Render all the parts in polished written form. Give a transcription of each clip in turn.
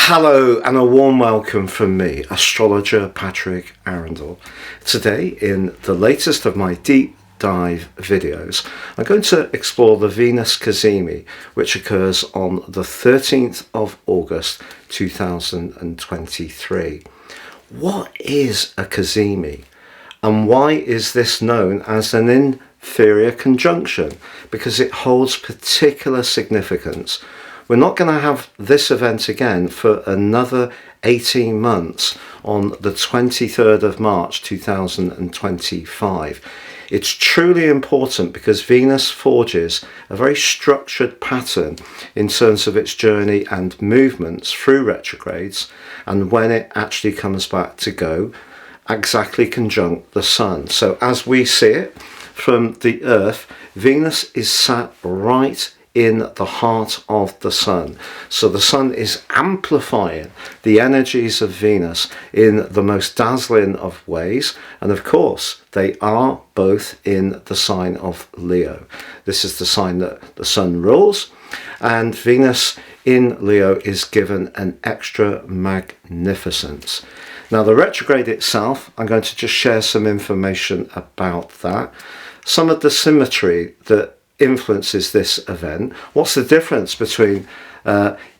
Hello and a warm welcome from me, astrologer Patrick Arundell. Today, in the latest of my deep dive videos, I'm going to explore the Venus Cazimi, which occurs on the 13th of August 2023. What is a Cazimi, and why is this known as an inferior conjunction? Because it holds particular significance. We're not going to have this event again for another 18 months on the 23rd of March 2025. It's truly important because Venus forges a very structured pattern in terms of its journey and movements through retrogrades, and when it actually comes back to go exactly conjunct the Sun. So as we see it from the Earth, Venus is sat right in the heart of the Sun. So the Sun is amplifying the energies of Venus in the most dazzling of ways. And of course, they are both in the sign of Leo. This is the sign that the Sun rules. And Venus in Leo is given an extra magnificence. Now, the retrograde itself, I'm going to just share some information about that. Some of the symmetry that influences this event. What's the difference between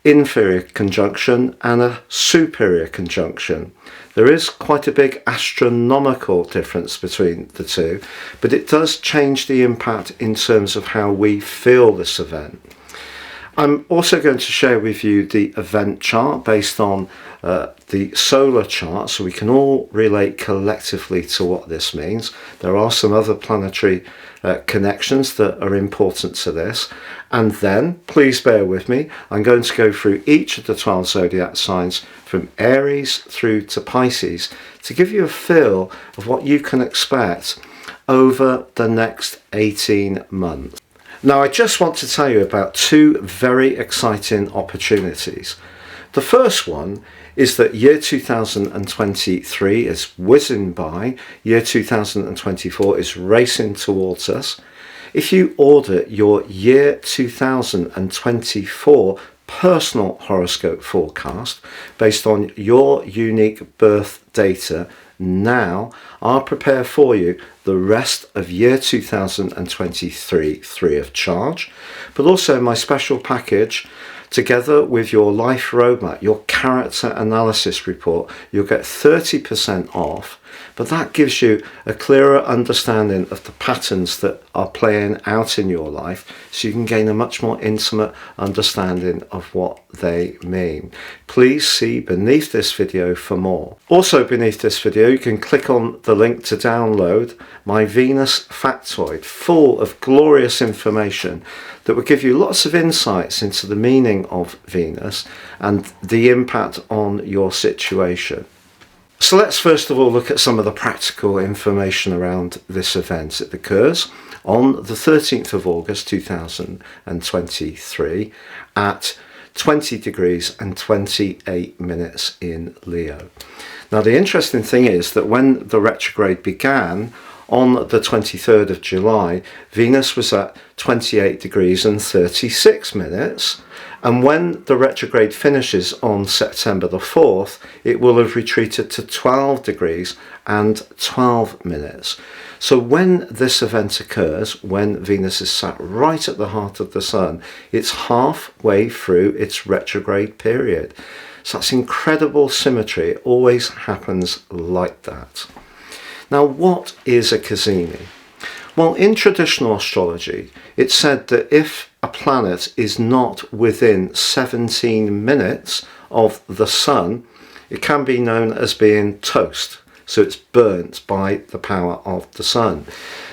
inferior conjunction and a superior conjunction? There is quite a big astronomical difference between the two, but it does change the impact in terms of how we feel this event. I'm also going to share with you the event chart based on the solar chart, so we can all relate collectively to what this means. There are some other planetary connections that are important to this. And then, please bear with me, I'm going to go through each of the 12 zodiac signs from Aries through to Pisces to give you a feel of what you can expect over the next 18 months. Now, I just want to tell you about two very exciting opportunities. The first one is that year 2023 is whizzing by, year 2024 is racing towards us. If you order your year 2024 personal horoscope forecast based on your unique birth data now, I'll prepare for you the rest of year 2023 free of charge, but also my special package together with your life roadmap, your character analysis report. You'll get 30% off, but that gives you a clearer understanding of the patterns that are playing out in your life, so you can gain a much more intimate understanding of what they mean. Please see beneath this video for more. Also beneath this video, you can click on the link to download my Venus factoid, full of glorious information that will give you lots of insights into the meaning of Venus and the impact on your situation. So let's first of all look at some of the practical information around this event. It occurs on the 13th of August 2023 at 20 degrees and 28 minutes in Leo. Now, the interesting thing is that when the retrograde began on the 23rd of July, Venus was at 28 degrees and 36 minutes. And when the retrograde finishes on September the 4th, it will have retreated to 12 degrees and 12 minutes. So when this event occurs, when Venus is sat right at the heart of the Sun, it's halfway through its retrograde period. So that's incredible symmetry. It always happens like that. Now, what is a Cazimi? Well, in traditional astrology, it's said that if a planet is not within 17 minutes of the Sun, it can be known as being toast. So it's burnt by the power of the Sun.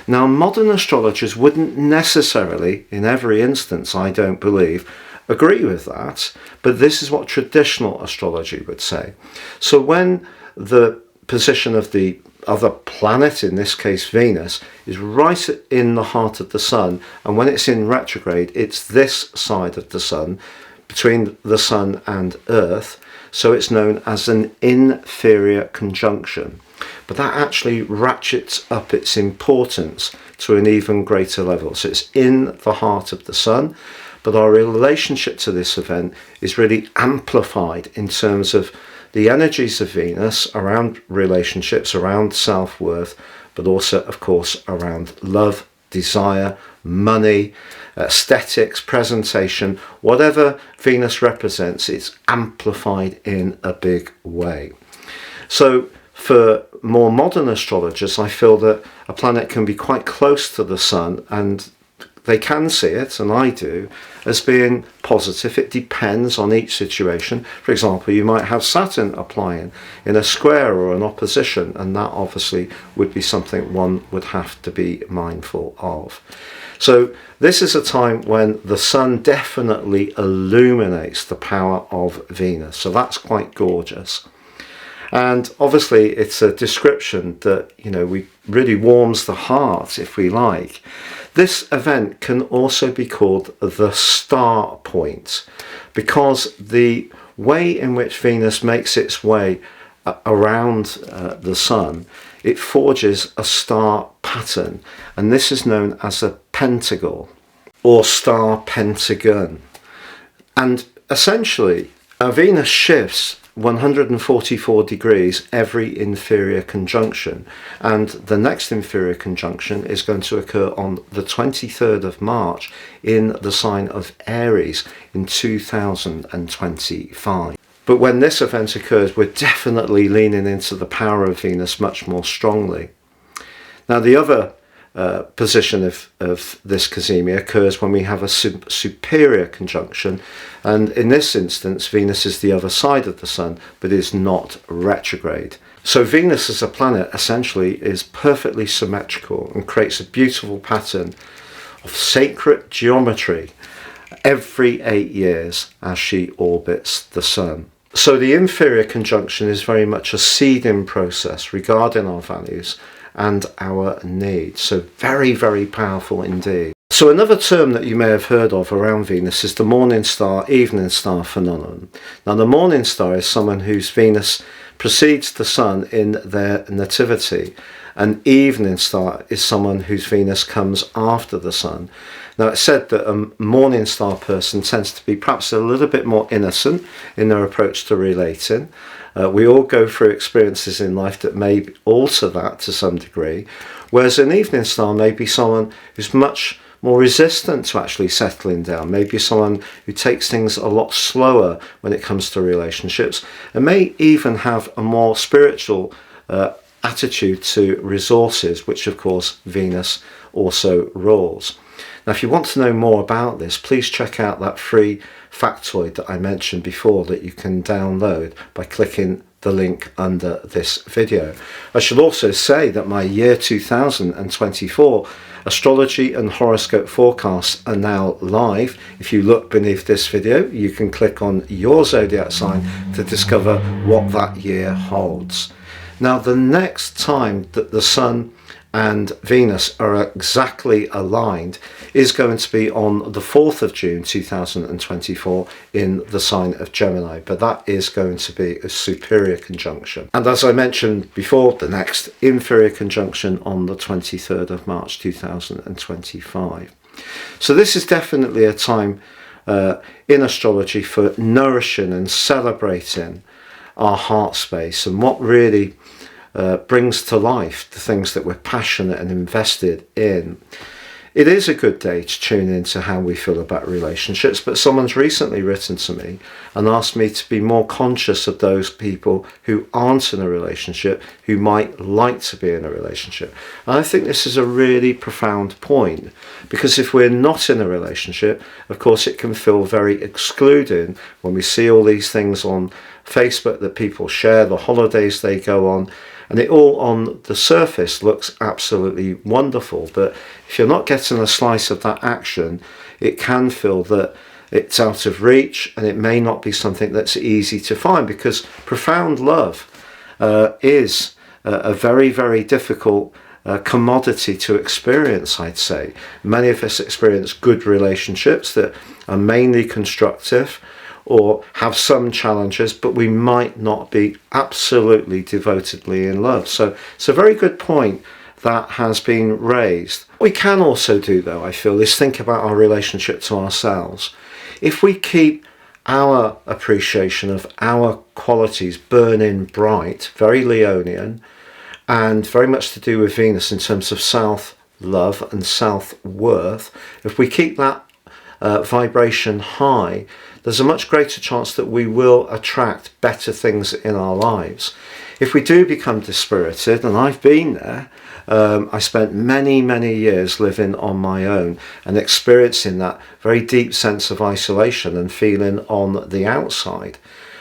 Now, modern astrologers wouldn't necessarily, in every instance, I don't believe, agree with that, but this is what traditional astrology would say. So when the position of the other planet, in this case Venus, is right in the heart of the Sun, and when it's in retrograde, it's this side of the Sun, between the Sun and Earth, so it's known as an inferior conjunction. But that actually ratchets up its importance to an even greater level. So it's in the heart of the Sun, but our relationship to this event is really amplified in terms of the energies of Venus around relationships, around self-worth, but also, of course, around love, desire, money, aesthetics, presentation. Whatever Venus represents, it's amplified in a big way. So for more modern astrologers, I feel that a planet can be quite close to the sun, and they can see it, and I do, as being positive. It depends on each situation. For example, you might have Saturn applying in a square or an opposition, and that obviously would be something one would have to be mindful of. So this is a time when the sun definitely illuminates the power of Venus. So that's quite gorgeous. And obviously it's a description that, we really warms the heart, if we like. This event can also be called the star point, because the way in which Venus makes its way around the sun, it forges a star pattern, and this is known as a pentacle or star pentagon. And essentially, Venus shifts 144 degrees every inferior conjunction, and the next inferior conjunction is going to occur on the 23rd of March in the sign of Aries in 2025. But when this event occurs, we're definitely leaning into the power of Venus much more strongly. Now, the other position of this Cazimi occurs when we have a superior conjunction, and in this instance Venus is the other side of the sun but is not retrograde. So Venus as a planet essentially is perfectly symmetrical and creates a beautiful pattern of sacred geometry every 8 years as she orbits the sun. So the inferior conjunction is very much a seeding process regarding our values and our needs. So very, very powerful indeed. So another term that you may have heard of around Venus is the morning star, evening star phenomenon. Now, the morning star is someone whose Venus precedes the sun in their nativity. An evening star is someone whose Venus comes after the sun. Now, it's said that a morning star person tends to be perhaps a little bit more innocent in their approach to relating. We all go through experiences in life that may alter that to some degree, whereas an evening star may be someone who's much more resistant to actually settling down, maybe someone who takes things a lot slower when it comes to relationships, and may even have a more spiritual attitude to resources, which of course Venus also rules. Now, if you want to know more about this, please check out that free factoid that I mentioned before that you can download by clicking the link under this video. I should also say that my year 2024 astrology and horoscope forecasts are now live. If you look beneath this video, you can click on your zodiac sign to discover what that year holds. Now, the next time that the sun and Venus are exactly aligned is going to be on the 4th of June 2024 in the sign of Gemini, but that is going to be a superior conjunction. And as I mentioned before, the next inferior conjunction on the 23rd of March 2025. So this is definitely a time in astrology for nourishing and celebrating our heart space and what really brings to life the things that we're passionate and invested in. It is a good day to tune into how we feel about relationships, but someone's recently written to me and asked me to be more conscious of those people who aren't in a relationship, who might like to be in a relationship. And I think this is a really profound point, because if we're not in a relationship, of course it can feel very excluding when we see all these things on Facebook that people share, the holidays they go on, and it all on the surface looks absolutely wonderful. But if you're not getting a slice of that action, it can feel that it's out of reach, and it may not be something that's easy to find, because profound love is a very, very difficult commodity to experience, I'd say. Many of us experience good relationships that are mainly constructive, or have some challenges, but we might not be absolutely devotedly in love. So it's a very good point that has been raised. What we can also do, though, I feel, is think about our relationship to ourselves. If we keep our appreciation of our qualities burning bright, very Leonian, and very much to do with Venus in terms of self-love and self-worth, if we keep that vibration high, there's a much greater chance that we will attract better things in our lives. If we do become dispirited, and I've been there, I spent many years living on my own and experiencing that very deep sense of isolation and feeling on the outside.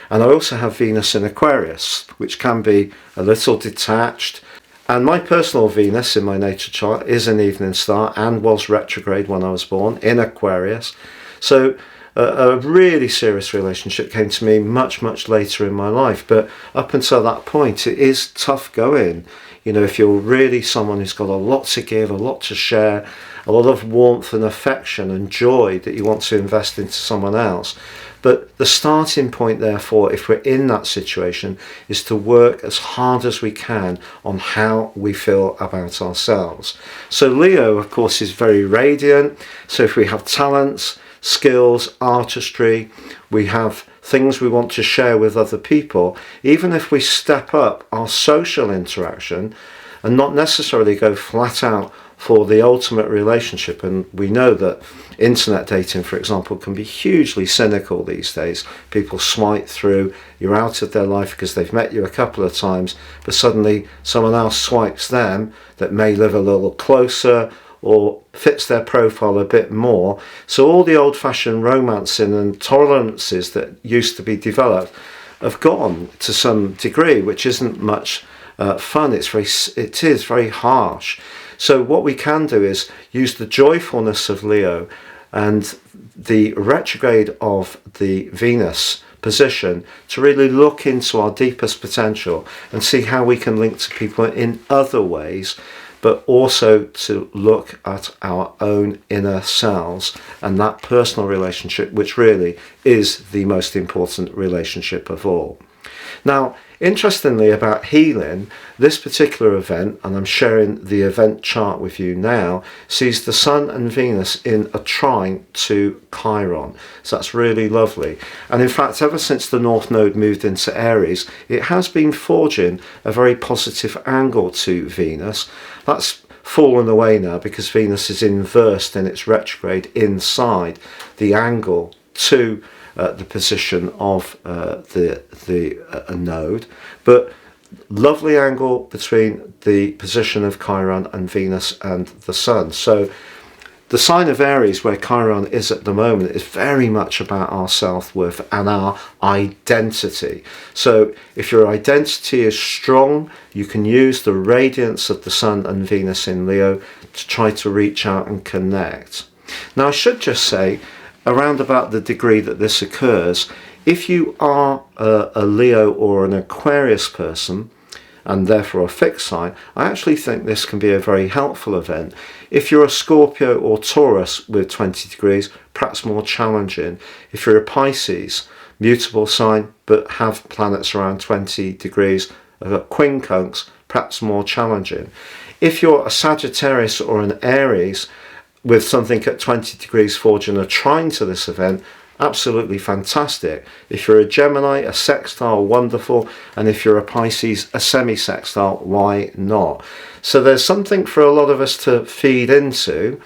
And I also have Venus in Aquarius, which can be a little detached. And my personal Venus in my natal chart is an evening star and was retrograde when I was born in Aquarius. So a really serious relationship came to me much later in my life. But up until that point, it is tough going. You know, if you're really someone who's got a lot to give, a lot to share, a lot of warmth and affection and joy that you want to invest into someone else. But the starting point, therefore, if we're in that situation, is to work as hard as we can on how we feel about ourselves. So Leo, of course, is very radiant. So if we have talents, skills, artistry, we have things we want to share with other people, even if we step up our social interaction and not necessarily go flat out for the ultimate relationship. And we know that internet dating, for example, can be hugely cynical these days. People swipe through, you're out of their life because they've met you a couple of times, but suddenly someone else swipes them that may live a little closer or fits their profile a bit more. So all the old-fashioned romancing and tolerances that used to be developed have gone to some degree, which isn't much fun. It is very harsh. So what we can do is use the joyfulness of Leo and the retrograde of the Venus position to really look into our deepest potential and see how we can link to people in other ways, but also to look at our own inner selves and that personal relationship, which really is the most important relationship of all. Now, interestingly about healing, this particular event, and I'm sharing the event chart with you now, sees the Sun and Venus in a trine to Chiron. So that's really lovely. And in fact, ever since the North Node moved into Aries, it has been forging a very positive angle to Venus. That's fallen away now because Venus is inversed in its retrograde inside the angle to the position of the node, but lovely angle between the position of Chiron and Venus and the Sun. So the sign of Aries, where Chiron is at the moment, is very much about our self-worth and our identity. So if your identity is strong, you can use the radiance of the Sun and Venus in Leo to try to reach out and connect. Now, I should just say, around about the degree that this occurs, if you are a Leo or an Aquarius person, and therefore a fixed sign, I actually think this can be a very helpful event. If you're a Scorpio or Taurus with 20 degrees, perhaps more challenging. If you're a Pisces, mutable sign, but have planets around 20 degrees, quincunx, perhaps more challenging. If you're a Sagittarius or an Aries with something at 20 degrees forging a trine to this event, absolutely fantastic. If you're a Gemini, a sextile, wonderful. And if you're a Pisces, a semi-sextile, why not? So there's something for a lot of us to feed into.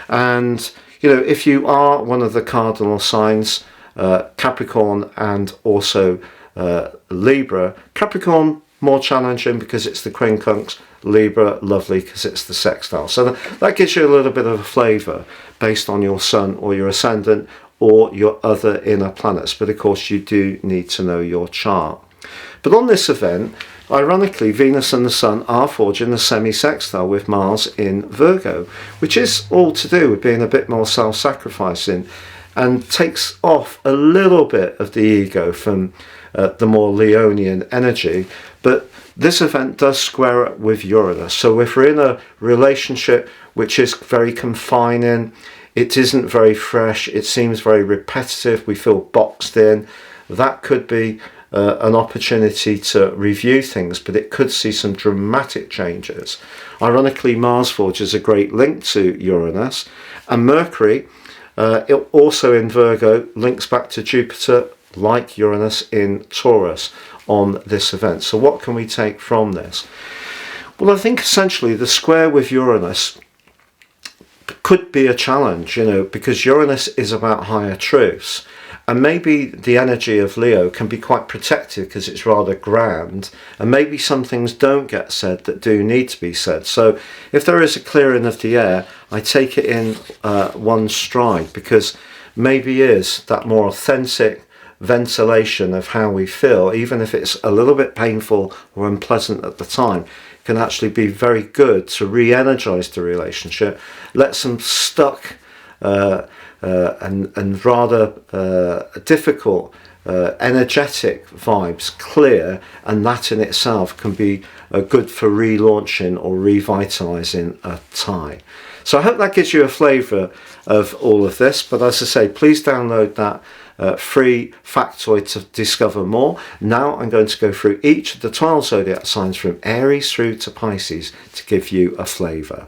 And, you know, if you are one of the cardinal signs, Capricorn and also Libra, Capricorn more challenging because it's the quincunx, Libra lovely because it's the sextile. So that gives you a little bit of a flavour based on your sun or your ascendant or your other inner planets. But of course you do need to know your chart. But on this event, ironically, Venus and the Sun are forging a semi-sextile with Mars in Virgo, which is all to do with being a bit more self-sacrificing and takes off a little bit of the ego from the more Leonian energy. But this event does square up with Uranus. So if we're in a relationship which is very confining, it isn't very fresh, it seems very repetitive, we feel boxed in, that could be an opportunity to review things, but it could see some dramatic changes. Ironically, Mars forges a great link to Uranus, and Mercury, it also in Virgo, links back to Jupiter, like Uranus in Taurus, on this event. So what can we take from this? Well, I think essentially the square with Uranus could be a challenge, because Uranus is about higher truths. And maybe the energy of Leo can be quite protective because it's rather grand. And maybe some things don't get said that do need to be said. So if there is a clearing of the air, I take it in one stride, because maybe is that more authentic ventilation of how we feel, even if it's a little bit painful or unpleasant at the time, can actually be very good to re-energize the relationship, let some stuck and rather difficult energetic vibes clear, and that in itself can be good for relaunching or revitalizing a tie. So I hope that gives you a flavour of all of this, but as I say, please download that free factoid to discover more. Now I'm going to go through each of the 12 zodiac signs from Aries through to Pisces to give you a flavour.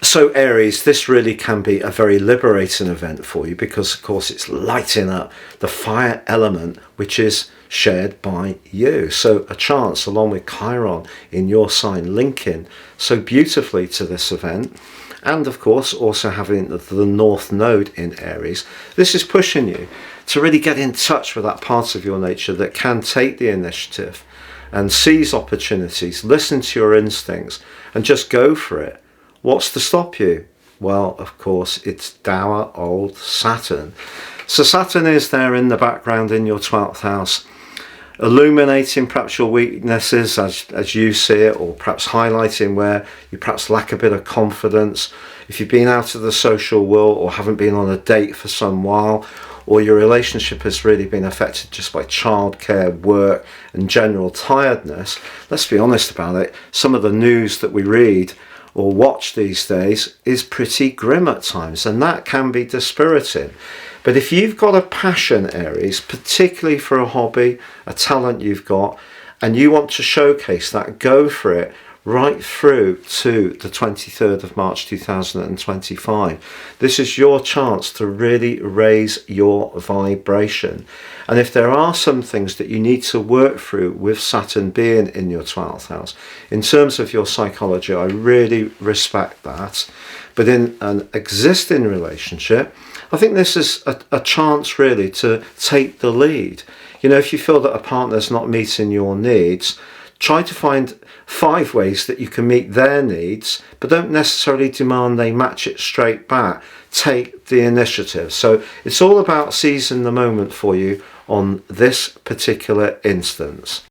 So Aries, this really can be a very liberating event for you, because of course it's lighting up the fire element which is shared by you. So a chance, along with Chiron in your sign, linking so beautifully to this event. And of course also having the North Node in Aries, this is pushing you to really get in touch with that part of your nature that can take the initiative and seize opportunities, listen to your instincts and just go for it. What's to stop you? Well, of course, it's dour old Saturn. So Saturn is there in the background in your 12th house, illuminating perhaps your weaknesses as you see it, or perhaps highlighting where you perhaps lack a bit of confidence. If you've been out of the social world or haven't been on a date for some while, or your relationship has really been affected just by childcare, work and general tiredness, let's be honest about it, some of the news that we read or watch these days is pretty grim at times, and that can be dispiriting. But if you've got a passion, Aries, particularly for a hobby, a talent you've got, and you want to showcase that, go for it right through to the 23rd of March 2025. This is your chance to really raise your vibration. And if there are some things that you need to work through with Saturn being in your 12th house, in terms of your psychology, I really respect that. But in an existing relationship, I think this is a chance really to take the lead. If you feel that a partner's not meeting your needs, try to find 5 ways that you can meet their needs, but don't necessarily demand they match it straight back. Take the initiative. So it's all about seizing the moment for you on this particular instance.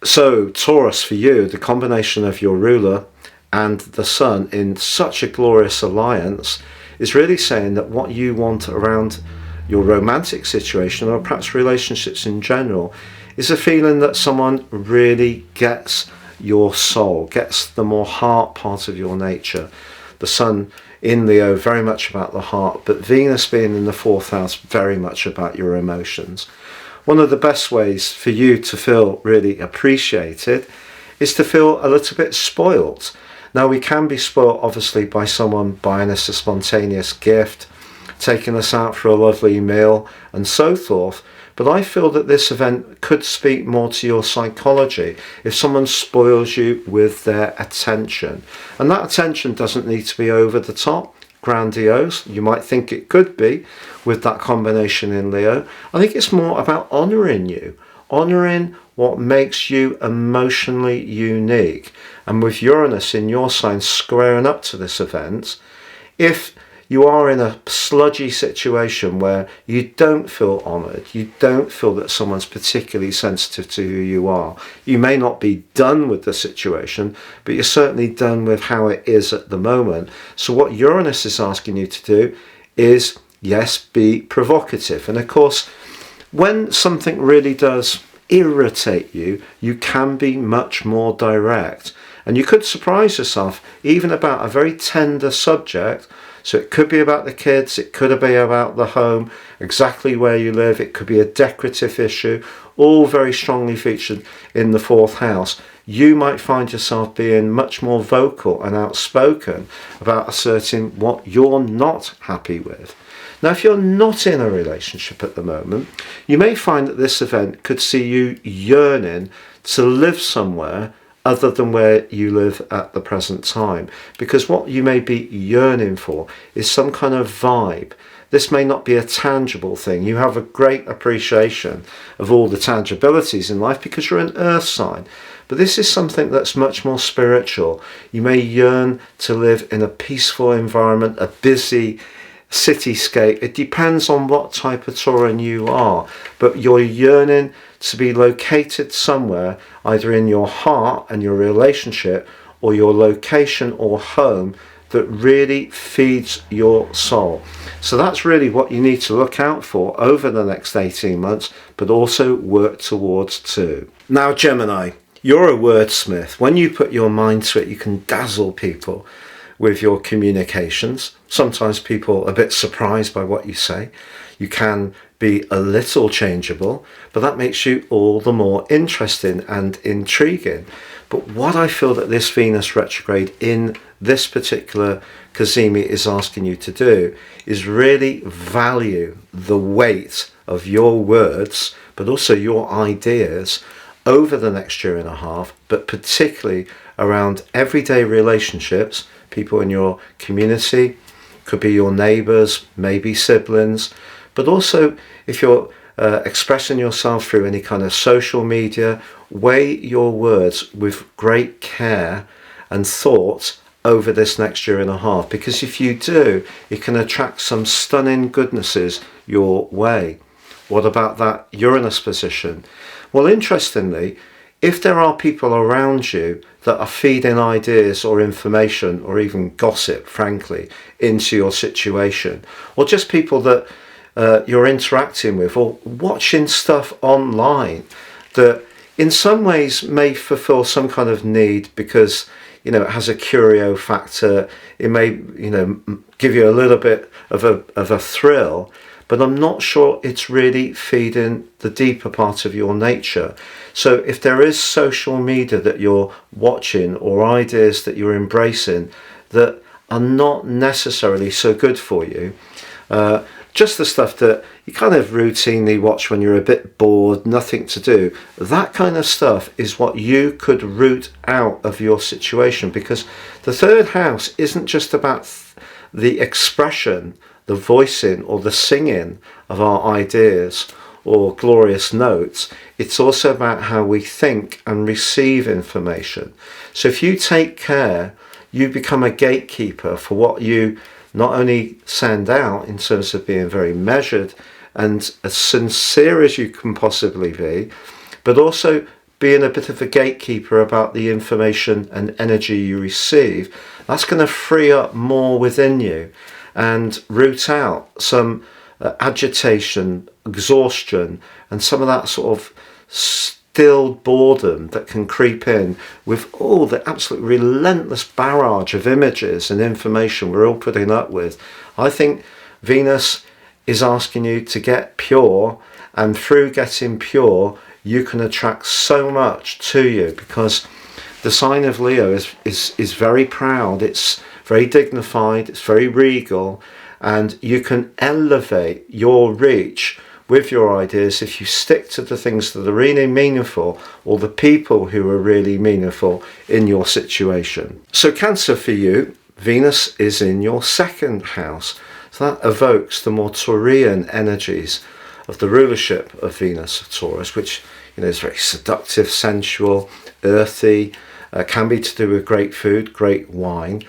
So Taurus, for you, the combination of your ruler and the sun in such a glorious alliance is really saying that what you want around your romantic situation, or perhaps relationships in general, is a feeling that someone really gets your soul, gets the more heart part of your nature. The sun in Leo, very much about the heart, but Venus being in the 4th house, very much about your emotions. One of the best ways for you to feel really appreciated is to feel a little bit spoilt. Now, we can be spoilt obviously by someone buying us a spontaneous gift, taking us out for a lovely meal and so forth. But I feel that this event could speak more to your psychology if someone spoils you with their attention. And that attention doesn't need to be over the top, grandiose. You might think it could be with that combination in Leo. I think it's more about honouring you, honouring what makes you emotionally unique. And with Uranus in your sign squaring up to this event, if you are in a sludgy situation where you don't feel honoured, you don't feel that someone's particularly sensitive to who you are, you may not be done with the situation, but you're certainly done with how it is at the moment. So what Uranus is asking you to do is, yes, be provocative. And of course, when something really does irritate you, you can be much more direct. And you could surprise yourself, even about a very tender subject, So it could be about the kids, it could be about the home, exactly where you live, it could be a decorative issue, all very strongly featured in the fourth house. You might find yourself being much more vocal and outspoken about asserting what you're not happy with. Now, if you're not in a relationship at the moment, you may find that this event could see you yearning to live somewhere other than where you live at the present time, because what you may be yearning for is some kind of vibe. This may not be a tangible thing. You have a great appreciation of all the tangibilities in life because you're an earth sign, but this is something that's much more spiritual. You may yearn to live in a peaceful environment, a busy cityscape. It depends on what type of Tauran you are, but you're yearning to be located somewhere, either in your heart and your relationship, or your location or home that really feeds your soul. So that's really what you need to look out for over the next 18 months, but also work towards too. Now, Gemini, you're a wordsmith. When you put your mind to it, you can dazzle people with your communications. Sometimes people are a bit surprised by what you say. You can be a little changeable, but that makes you all the more interesting and intriguing. But what I feel that this Venus retrograde in this particular Cazimi is asking you to do is really value the weight of your words, but also your ideas over the next year and a half, but particularly around everyday relationships, people in your community, could be your neighbours, maybe siblings, but also if you're expressing yourself through any kind of social media, weigh your words with great care and thought over this next year and a half, because if you do, it can attract some stunning goodnesses your way. What about that Uranus position? Well, interestingly, if there are people around you that are feeding ideas or information or even gossip, frankly, into your situation, or just people that you're interacting with or watching stuff online that in some ways may fulfill some kind of need because, you know, it has a curio factor, it may, you know, give you a little bit of a thrill, but I'm not sure it's really feeding the deeper part of your nature. So if there is social media that you're watching or ideas that you're embracing that are not necessarily so good for you, just the stuff that you kind of routinely watch when you're a bit bored, nothing to do, that kind of stuff is what you could root out of your situation, because the third house isn't just about the expression, the voicing or the singing of our ideas or glorious notes. It's also about how we think and receive information. So if you take care, you become a gatekeeper for what you not only send out in terms of being very measured and as sincere as you can possibly be, but also being a bit of a gatekeeper about the information and energy you receive. That's going to free up more within you and root out some agitation, exhaustion, and some of that sort of stilled boredom that can creep in with all the absolute relentless barrage of images and information we're all putting up with. I think Venus is asking you to get pure, and through getting pure you can attract so much to you, because the sign of Leo is very proud, it's very dignified, it's very regal, and you can elevate your reach with your ideas if you stick to the things that are really meaningful, or the people who are really meaningful in your situation. So Cancer, for you, Venus is in your second house. So that evokes the more Taurian energies of the rulership of Venus of Taurus, which, you know, is very seductive, sensual, earthy, can be to do with great food, great wine.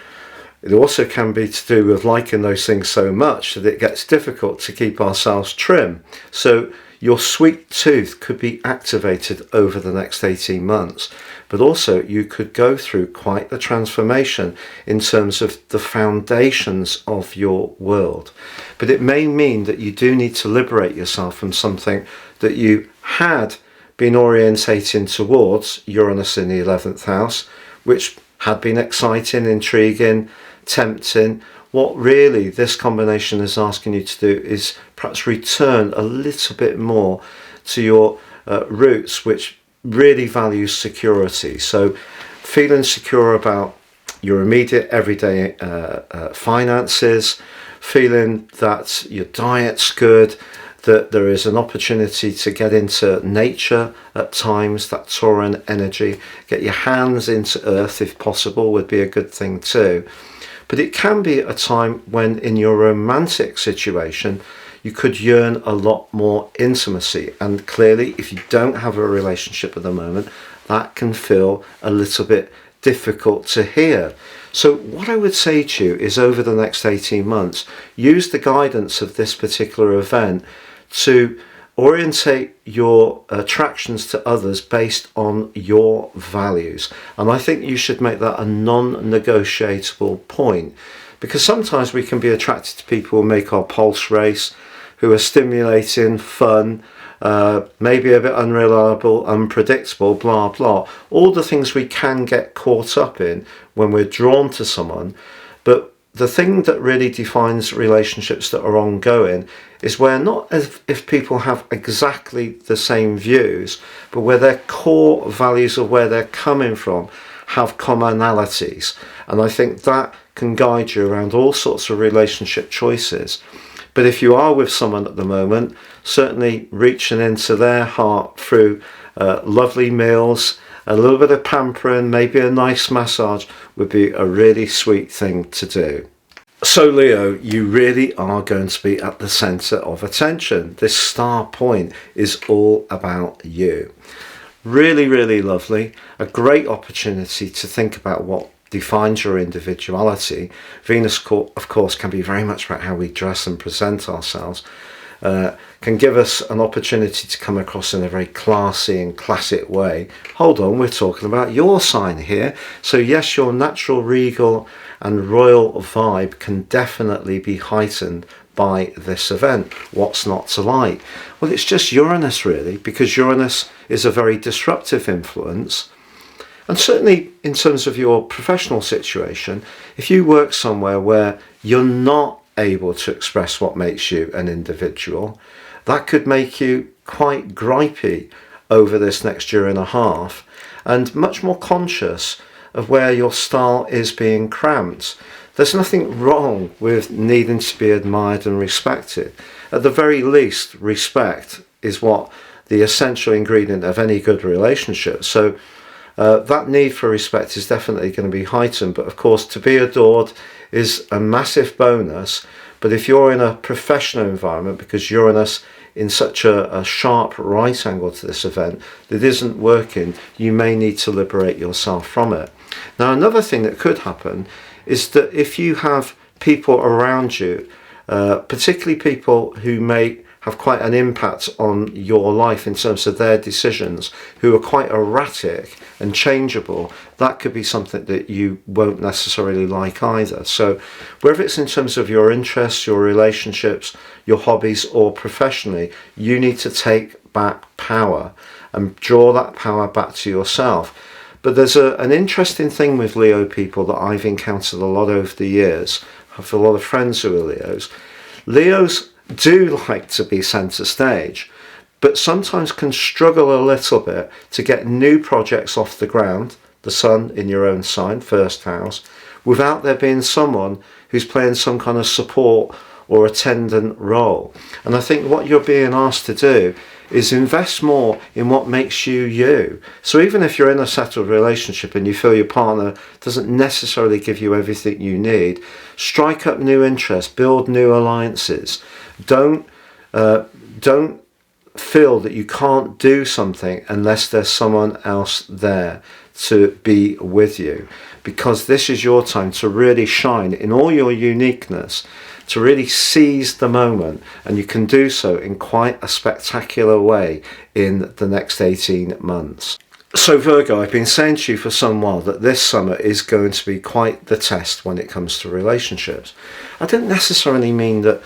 It also can be to do with liking those things so much that it gets difficult to keep ourselves trim. So your sweet tooth could be activated over the next 18 months, but also you could go through quite the transformation in terms of the foundations of your world. But it may mean that you do need to liberate yourself from something that you had been orientating towards, Uranus in the 11th house, which had been exciting, intriguing, tempting, what really this combination is asking you to do is perhaps return a little bit more to your roots, which really values security. So feeling secure about your immediate everyday finances, feeling that your diet's good, that there is an opportunity to get into nature at times, that Tauran energy, get your hands into earth if possible would be a good thing too. But it can be a time when in your romantic situation you could yearn a lot more intimacy, and clearly if you don't have a relationship at the moment, that can feel a little bit difficult to hear. So what I would say to you is, over the next 18 months, use the guidance of this particular event to orientate your attractions to others based on your values. And I think you should make that a non-negotiable point, because sometimes we can be attracted to people who make our pulse race, who are stimulating, fun, maybe a bit unreliable, unpredictable, blah, blah. All the things we can get caught up in when we're drawn to someone. But the thing that really defines relationships that are ongoing is where not as if people have exactly the same views, but where their core values of where they're coming from have commonalities. And I think that can guide you around all sorts of relationship choices. But if you are with someone at the moment, certainly reaching into their heart through lovely meals, a little bit of pampering, maybe a nice massage would be a really sweet thing to do. So Leo, you really are going to be at the centre of attention. This star point is all about you. Really, really lovely. A great opportunity to think about what defines your individuality. Venus, of course, can be very much about how we dress and present ourselves. Can give us an opportunity to come across in a very classy and classic way. Hold on, we're talking about your sign here. So yes, your natural regal and royal vibe can definitely be heightened by this event. What's not to like? Well, it's just Uranus really, because Uranus is a very disruptive influence. And certainly in terms of your professional situation, if you work somewhere where you're not able to express what makes you an individual, that could make you quite gripey over this next year and a half, and much more conscious of where your style is being cramped. There's nothing wrong with needing to be admired and respected. At the very least, respect is what the essential ingredient of any good relationship. So that need for respect is definitely going to be heightened. But of course, to be adored is a massive bonus. But if you're in a professional environment, because Uranus in such a sharp right angle to this event that isn't working, you may need to liberate yourself from it. Now, another thing that could happen is that if you have people around you, particularly people who may have quite an impact on your life in terms of their decisions, who are quite erratic and changeable, that could be something that you won't necessarily like either. So whether it's in terms of your interests, your relationships, your hobbies, or professionally, you need to take back power and draw that power back to yourself. But there's an interesting thing with Leo people that I've encountered a lot over the years. I have a lot of friends who are Leos. Leos do like to be centre stage, but sometimes can struggle a little bit to get new projects off the ground, the sun in your own sign, first house, without there being someone who's playing some kind of support or attendant role. And I think what you're being asked to do is invest more in what makes you you. So even if you're in a settled relationship and you feel your partner doesn't necessarily give you everything you need, strike up new interests, build new alliances. Don't feel that you can't do something unless there's someone else there to be with you, because this is your time to really shine in all your uniqueness, to really seize the moment, and you can do so in quite a spectacular way in the next 18 months. So Virgo, I've been saying to you for some while that this summer is going to be quite the test when it comes to relationships. I don't necessarily mean that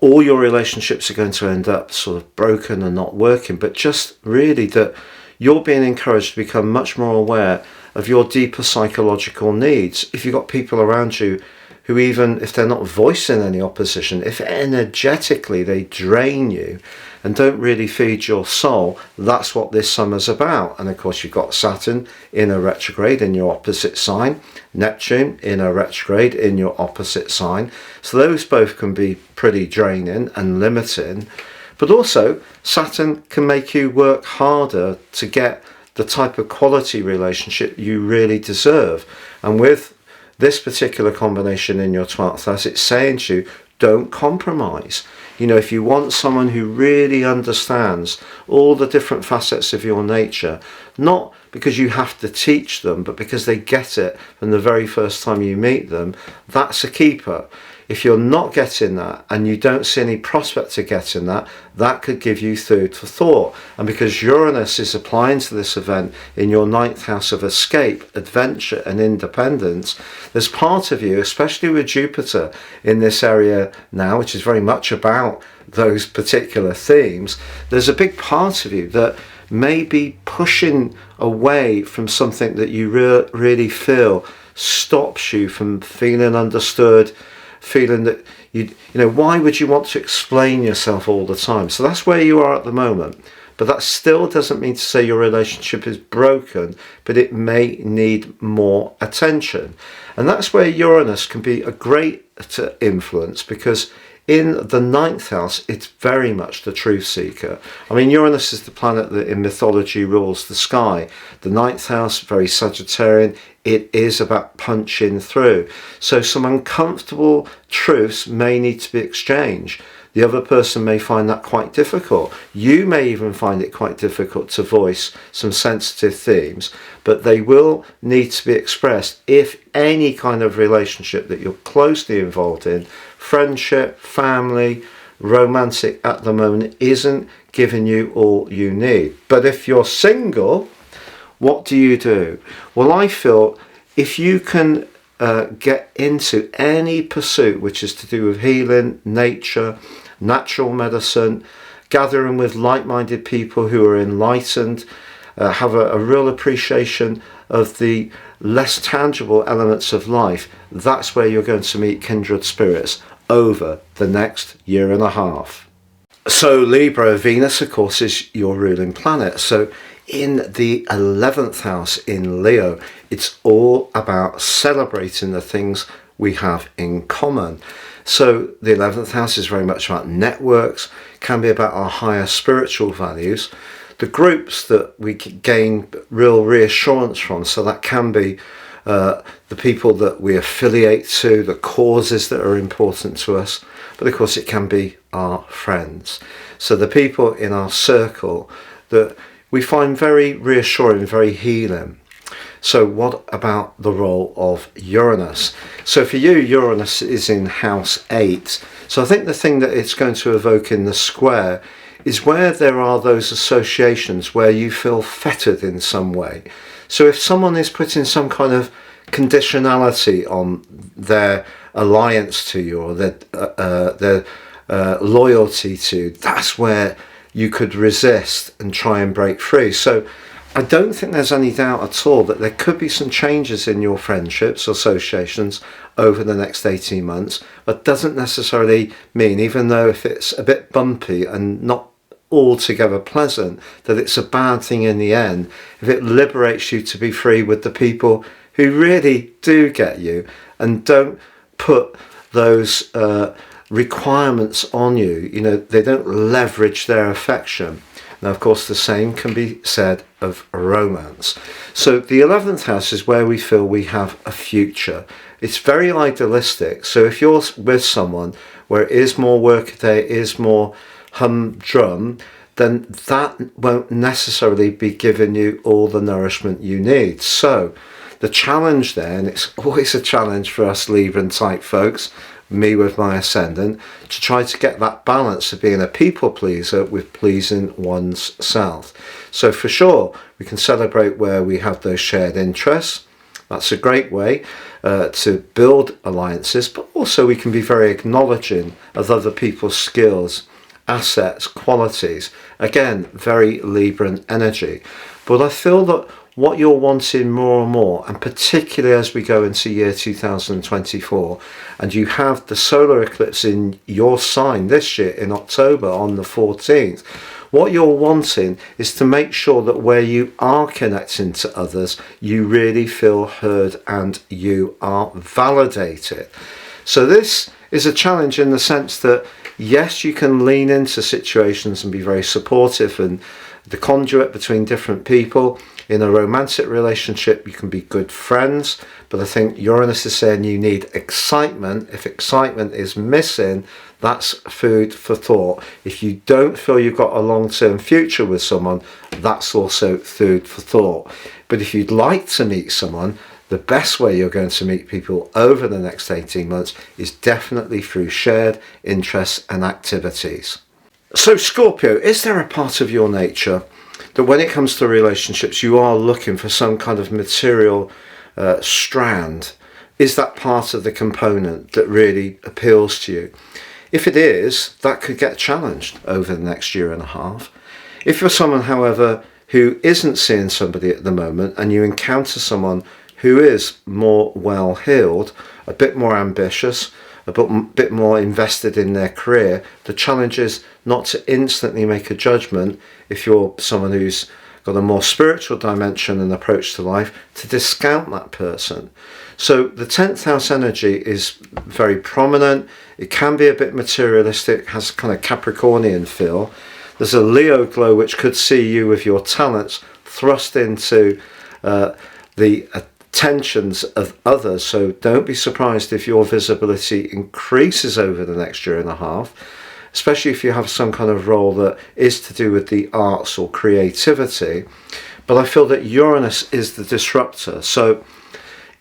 all your relationships are going to end up sort of broken and not working, but just really that you're being encouraged to become much more aware of your deeper psychological needs. If you've got people around you who, even if they're not voicing any opposition, if energetically they drain you and don't really feed your soul, that's what this summer's about. And of course, you've got Saturn in a retrograde in your opposite sign, Neptune in a retrograde in your opposite sign. So those both can be pretty draining and limiting. But also, Saturn can make you work harder to get the type of quality relationship you really deserve. And with this particular combination in your 12th house, it's saying to you, don't compromise. You know, if you want someone who really understands all the different facets of your nature, not because you have to teach them, but because they get it from the very first time you meet them, that's a keeper. If you're not getting that and you don't see any prospect to getting that, that could give you food for thought. And because Uranus is applying to this event in your 9th house of escape, adventure and independence, there's part of you, especially with Jupiter in this area now, which is very much about those particular themes, there's a big part of you that may be pushing away from something that you really feel stops you from feeling understood, feeling that you know, why would you want to explain yourself all the time? So that's where you are at the moment. But that still doesn't mean to say your relationship is broken, but it may need more attention. And that's where Uranus can be a great influence, because in the 9th house, it's very much the truth seeker. I mean, Uranus is the planet that in mythology rules the sky. The 9th house, very Sagittarian, it is about punching through. So some uncomfortable truths may need to be exchanged. The other person may find that quite difficult. You may even find it quite difficult to voice some sensitive themes, but they will need to be expressed if any kind of relationship that you're closely involved in, friendship, family, romantic at the moment, isn't giving you all you need. But if you're single, what do you do? Well, I feel if you can get into any pursuit which is to do with healing, nature, natural medicine, gathering with like-minded people who are enlightened, have a real appreciation of the less tangible elements of life, that's where you're going to meet kindred spirits over the next year and a half. So Libra, Venus, of course, is your ruling planet. So in the 11th house in Leo, it's all about celebrating the things we have in common. So the 11th house is very much about networks, can be about our higher spiritual values, the groups that we gain real reassurance from. So that can be the people that we affiliate to, the causes that are important to us, but of course it can be our friends. So the people in our circle that we find very reassuring, very healing. So what about the role of Uranus? So for you, Uranus is in house 8. So I think the thing that it's going to evoke in the square is where there are those associations where you feel fettered in some way. So if someone is putting some kind of conditionality on their alliance to you, or their loyalty to, that's where you could resist and try and break free. So I don't think there's any doubt at all that there could be some changes in your friendships, associations over the next 18 months. But doesn't necessarily mean, even though if it's a bit bumpy and not altogether pleasant, that it's a bad thing in the end, if it liberates you to be free with the people who really do get you and don't put those requirements on you. You know, they don't leverage their affection. Now, of course, the same can be said of romance. So the 11th house is where we feel we have a future. It's very idealistic. So if you're with someone where it is more workaday, it is more humdrum, then that won't necessarily be giving you all the nourishment you need. So the challenge there, and it's always a challenge for us Libra type folks, me with my ascendant, to try to get that balance of being a people pleaser with pleasing one's self. So for sure, we can celebrate where we have those shared interests. That's a great way to build alliances, but also we can be very acknowledging of other people's skills, assets, qualities. Again, very Libran energy. But I feel that what you're wanting more and more, and particularly as we go into year 2024, and you have the solar eclipse in your sign this year in October on the 14th, what you're wanting is to make sure that where you are connecting to others, you really feel heard and you are validated. So this is a challenge in the sense that, yes, you can lean into situations and be very supportive and the conduit between different people. In a romantic relationship, you can be good friends, but I think Uranus is saying you need excitement. If excitement is missing, that's food for thought. If you don't feel you've got a long-term future with someone, that's also food for thought. But if you'd like to meet someone, the best way you're going to meet people over the next 18 months is definitely through shared interests and activities. So Scorpio, is there a part of your nature that when it comes to relationships, you are looking for some kind of material strand? Is that part of the component that really appeals to you? If it is, that could get challenged over the next year and a half. If you're someone, however, who isn't seeing somebody at the moment and you encounter someone who is more well-heeled, a bit more ambitious, a bit more invested in their career, the challenge is not to instantly make a judgment if you're someone who's got a more spiritual dimension and approach to life, to discount that person. So the 10th house energy is very prominent. It can be a bit materialistic, has a kind of Capricornian feel. There's a Leo glow which could see you with your talents thrust into the attentions of others. So don't be surprised if your visibility increases over the next year and a half, especially if you have some kind of role that is to do with the arts or creativity. But I feel that Uranus is the disruptor. So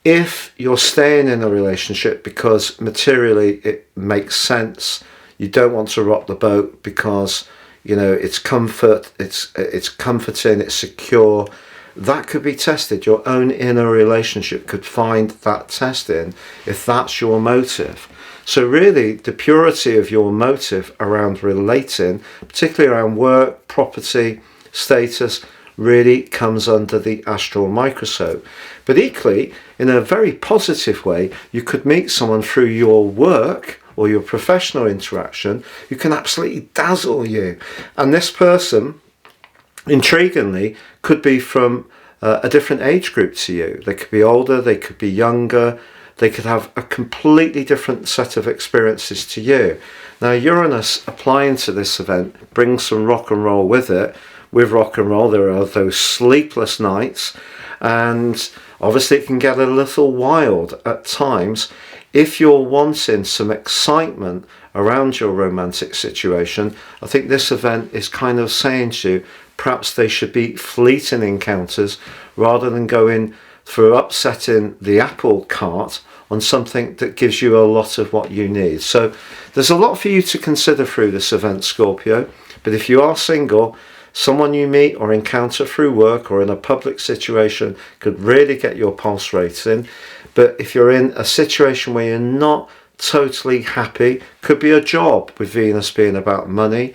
if you're staying in a relationship because materially it makes sense, you don't want to rock the boat because, you know, it's comfort, it's comforting, it's secure, that could be tested. Your own inner relationship could find that testing if that's your motive. So really, the purity of your motive around relating, particularly around work, property, status, really comes under the astral microscope. But equally, in a very positive way, you could meet someone through your work or your professional interaction who can absolutely dazzle you. And this person, intriguingly, could be from a different age group to you. They could be older, they could be younger, they could have a completely different set of experiences to you. Now, Uranus applying to this event brings some rock and roll with it. With rock and roll, there are those sleepless nights, and obviously it can get a little wild at times. If you're wanting some excitement around your romantic situation, I think this event is kind of saying to you, perhaps they should be fleeting encounters rather than going through upsetting the apple cart on something that gives you a lot of what you need. So there's a lot for you to consider through this event, Scorpio. But if you are single, someone you meet or encounter through work or in a public situation could really get your pulse racing. But if you're in a situation where you're not totally happy, could be a job with Venus being about money,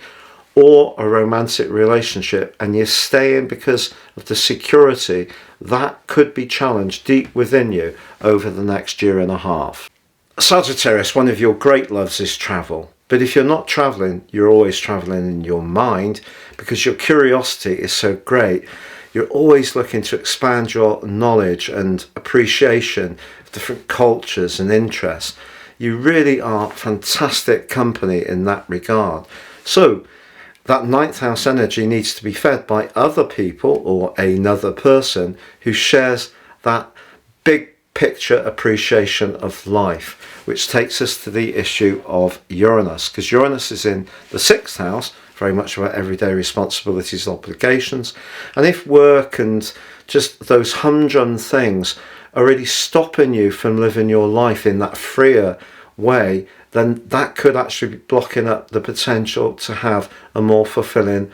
or a romantic relationship, and you're staying because of the security, that could be challenged deep within you over the next year and a half. Sagittarius, one of your great loves is travel. But if you're not traveling, you're always traveling in your mind because your curiosity is so great. You're always looking to expand your knowledge and appreciation of different cultures and interests. You really are fantastic company in that regard. So that 9th house energy needs to be fed by other people or another person who shares that big picture appreciation of life, which takes us to the issue of Uranus, because Uranus is in the 6th house, very much about everyday responsibilities and obligations. And if work and just those humdrum things are really stopping you from living your life in that freer way, then that could actually be blocking up the potential to have a more fulfilling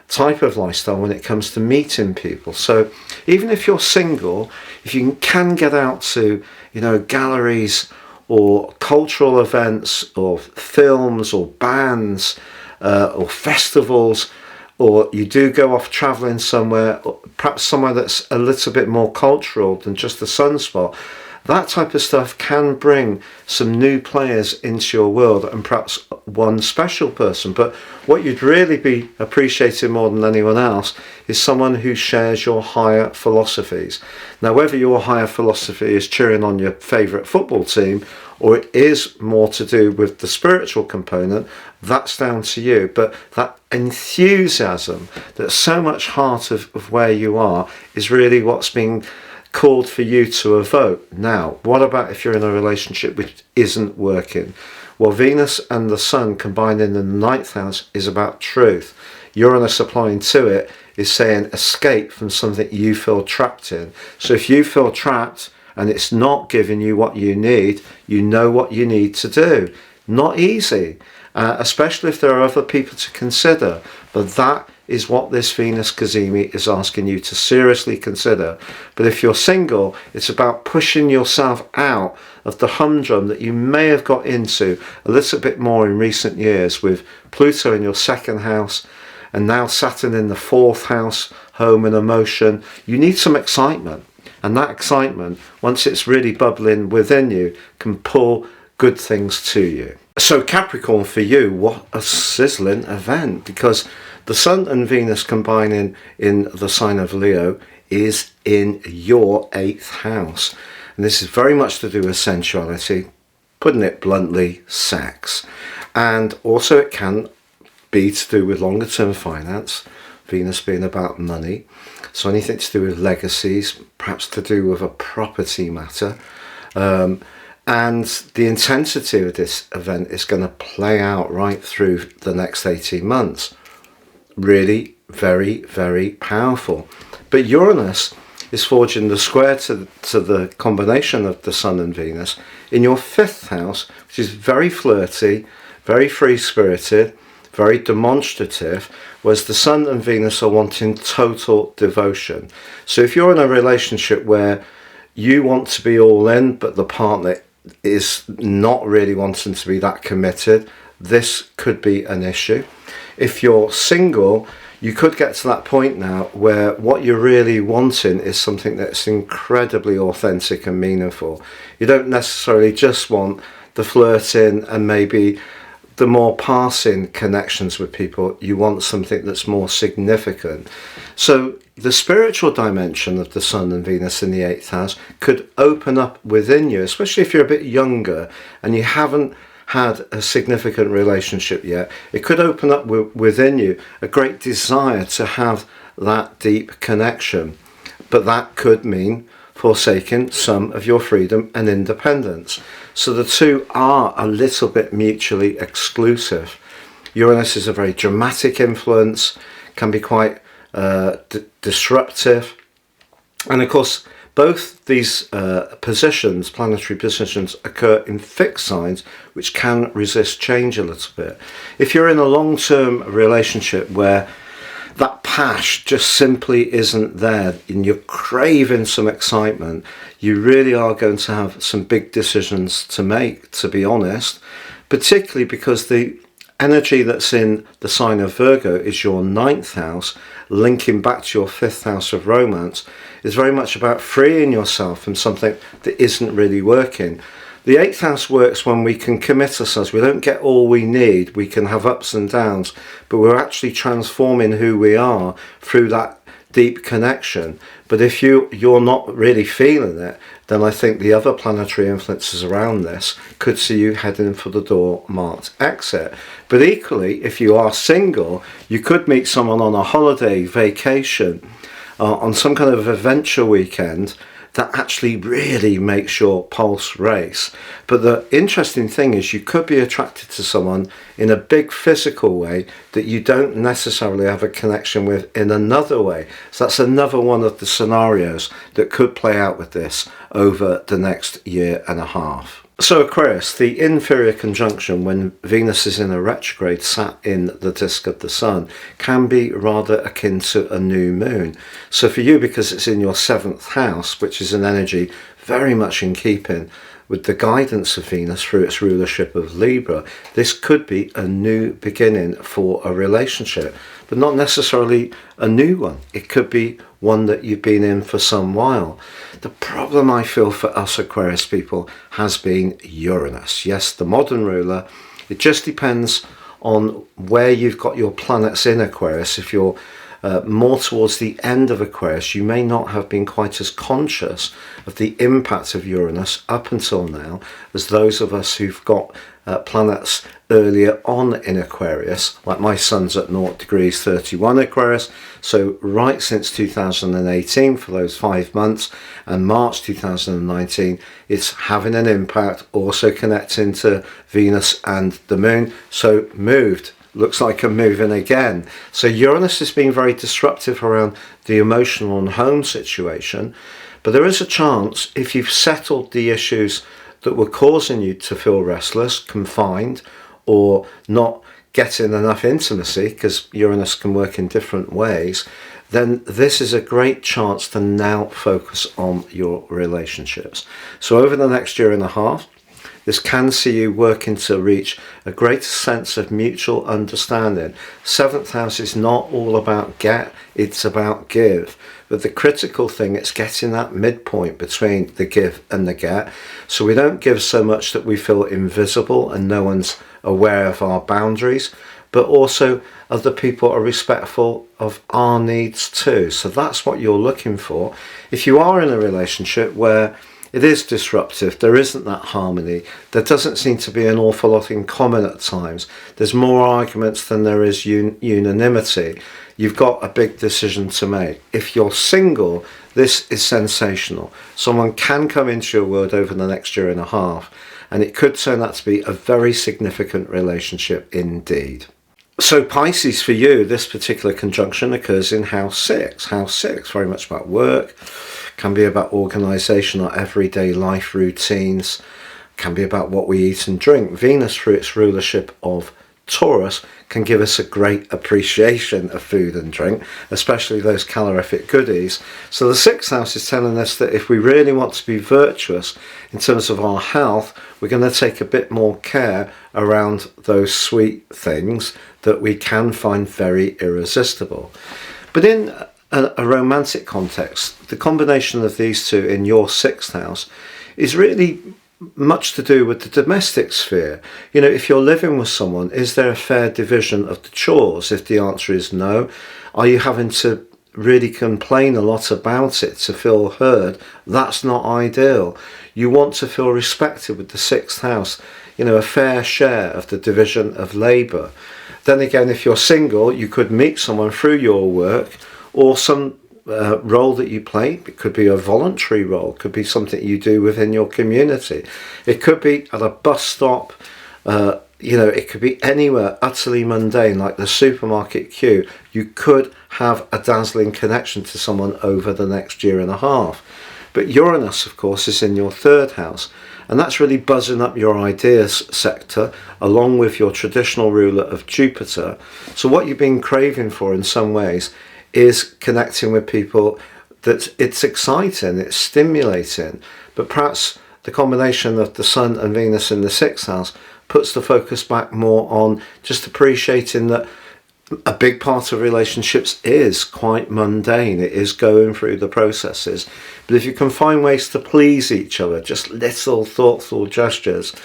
type of lifestyle when it comes to meeting people. So even if you're single, if you can get out to, you know, galleries or cultural events or films or bands or festivals or you do go off traveling somewhere, or perhaps somewhere that's a little bit more cultural than just a sunspot, that type of stuff can bring some new players into your world, and perhaps one special person. But what you'd really be appreciating more than anyone else is someone who shares your higher philosophies. Now, whether your higher philosophy is cheering on your favourite football team, or it is more to do with the spiritual component, that's down to you. But that enthusiasm, that's so much heart of where you are, is really what's being called for you to evoke. Now, what about if you're in a relationship which isn't working? Well, Venus and the Sun combined in the 9th house is about truth. Uranus applying to it is saying escape from something you feel trapped in. So if you feel trapped and it's not giving you what you need, you know what you need to do. Not easy, especially if there are other people to consider, but that is what this Venus Cazimi is asking you to seriously consider. But if you're single, it's about pushing yourself out of the humdrum that you may have got into a little bit more in recent years, with Pluto in your 2nd house and now Saturn in the 4th house, home and emotion. You need some excitement, and that excitement, once it's really bubbling within you, can pull good things to you. So Capricorn, for you, what a sizzling event, because the Sun and Venus combining in the sign of Leo is in your 8th house. And this is very much to do with sensuality, putting it bluntly, sex. And also it can be to do with longer term finance, Venus being about money. So anything to do with legacies, perhaps to do with a property matter. And the intensity of this event is going to play out right through the next 18 months. Really very, very powerful. But Uranus is forging the square to the combination of the Sun and Venus in your 5th house, which is very flirty, very free-spirited, very demonstrative, whereas the Sun and Venus are wanting total devotion. So if you're in a relationship where you want to be all in, but the partner is not really wanting to be that committed, this could be an issue. If you're single, you could get to that point now where what you're really wanting is something that's incredibly authentic and meaningful. You don't necessarily just want the flirting and maybe the more passing connections with people. You want something that's more significant. So the spiritual dimension of the Sun and Venus in the 8th house could open up within you, especially if you're a bit younger and you haven't had a significant relationship yet. It could open up within you a great desire to have that deep connection, but that could mean forsaking some of your freedom and independence. So the two are a little bit mutually exclusive. Uranus is a very dramatic influence, can be quite disruptive, and of course both these positions, planetary positions, occur in fixed signs which can resist change a little bit. If you're in a long-term relationship where that passion just simply isn't there and you're craving some excitement, you really are going to have some big decisions to make, to be honest, particularly because the energy that's in the sign of Virgo is your 9th house, linking back to your 5th house of romance, is very much about freeing yourself from something that isn't really working. The 8th house works when we can commit ourselves. We don't get all we need. We can have ups and downs, but we're actually transforming who we are through that deep connection. But if you're not really feeling it, then I think the other planetary influences around this could see you heading for the door marked exit. But equally, if you are single, you could meet someone on a holiday, vacation, on some kind of adventure weekend that actually really makes your pulse race. But the interesting thing is you could be attracted to someone in a big physical way that you don't necessarily have a connection with in another way. So that's another one of the scenarios that could play out with this over the next year and a half. So Aquarius, the inferior conjunction when Venus is in a retrograde sat in the disk of the Sun can be rather akin to a new moon. So for you, because it's in your 7th house, which is an energy very much in keeping with the guidance of Venus through its rulership of Libra, this could be a new beginning for a relationship. but not necessarily a new one. It could be one that you've been in for some while. The problem I feel for us Aquarius people has been Uranus. Yes, the modern ruler. It just depends on where you've got your planets in Aquarius. If you're more towards the end of Aquarius, you may not have been quite as conscious of the impact of Uranus up until now as those of us who've got planets earlier on in Aquarius. Like my son's at 0 degrees 31 Aquarius, so right since 2018 for those 5 months, and March 2019 it's having an impact, also connecting to Venus and the moon. So moved, looks like I'm moving again. So Uranus is being very disruptive around the emotional and home situation, but there is a chance, if you've settled the issues that were causing you to feel restless, confined, or not getting enough intimacy, because Uranus can work in different ways, then this is a great chance to now focus on your relationships. So over the next year and a half, this can see you working to reach a greater sense of mutual understanding. 7th house is not all about get, it's about give. But the critical thing, it's getting that midpoint between the give and the get. So we don't give so much that we feel invisible and no one's aware of our boundaries, but also other people are respectful of our needs too. So that's what you're looking for. If you are in a relationship where it is disruptive, there isn't that harmony, there doesn't seem to be an awful lot in common at times, there's more arguments than there is unanimity, you've got a big decision to make. If you're single, this is sensational. Someone can come into your world over the next year and a half, and it could turn out to be a very significant relationship indeed. So Pisces, for you, this particular conjunction occurs in house 6. House 6, very much about work, can be about organisation or everyday life routines, can be about what we eat and drink. Venus, through its rulership of Taurus, can give us a great appreciation of food and drink, especially those calorific goodies. So the 6th house is telling us that if we really want to be virtuous in terms of our health, we're going to take a bit more care around those sweet things that we can find very irresistible. But in a romantic context, the combination of these two in your 6th house is really much to do with the domestic sphere. You know, if you're living with someone, is there a fair division of the chores? If the answer is no, are you having to really complain a lot about it to feel heard? That's not ideal. You want to feel respected with the 6th house, you know, a fair share of the division of labour. Then again, if you're single, you could meet someone through your work or some role that you play. It could be a voluntary role, it could be something you do within your community, it could be at a bus stop, you know, it could be anywhere utterly mundane like the supermarket queue. You could have a dazzling connection to someone over the next year and a half. But Uranus, of course, is in your 3rd house, and that's really buzzing up your ideas sector along with your traditional ruler of Jupiter. So what you've been craving for in some ways is connecting with people that it's exciting, it's stimulating, but perhaps the combination of the Sun and Venus in the 6th house puts the focus back more on just appreciating that a big part of relationships is quite mundane. It is going through the processes. But if you can find ways to please each other, just little thoughtful gestures,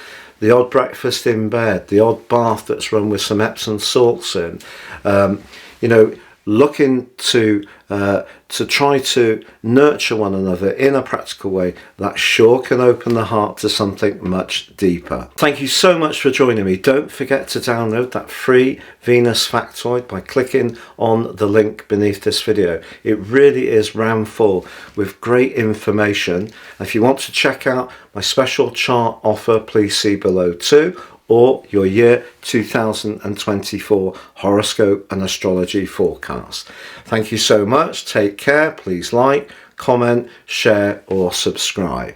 the odd breakfast in bed, the odd bath that's run with some Epsom salts in, you know, looking to try to nurture one another in a practical way, that sure can open the heart to something much deeper. Thank you so much for joining me. Don't forget to download that free Venus factoid by clicking on the link beneath this video. It really is ram full with great information. If you want to check out my special chart offer, please see below too, or your year 2024 horoscope and astrology forecast. Thank you so much. Take care. Please like, comment, share or subscribe.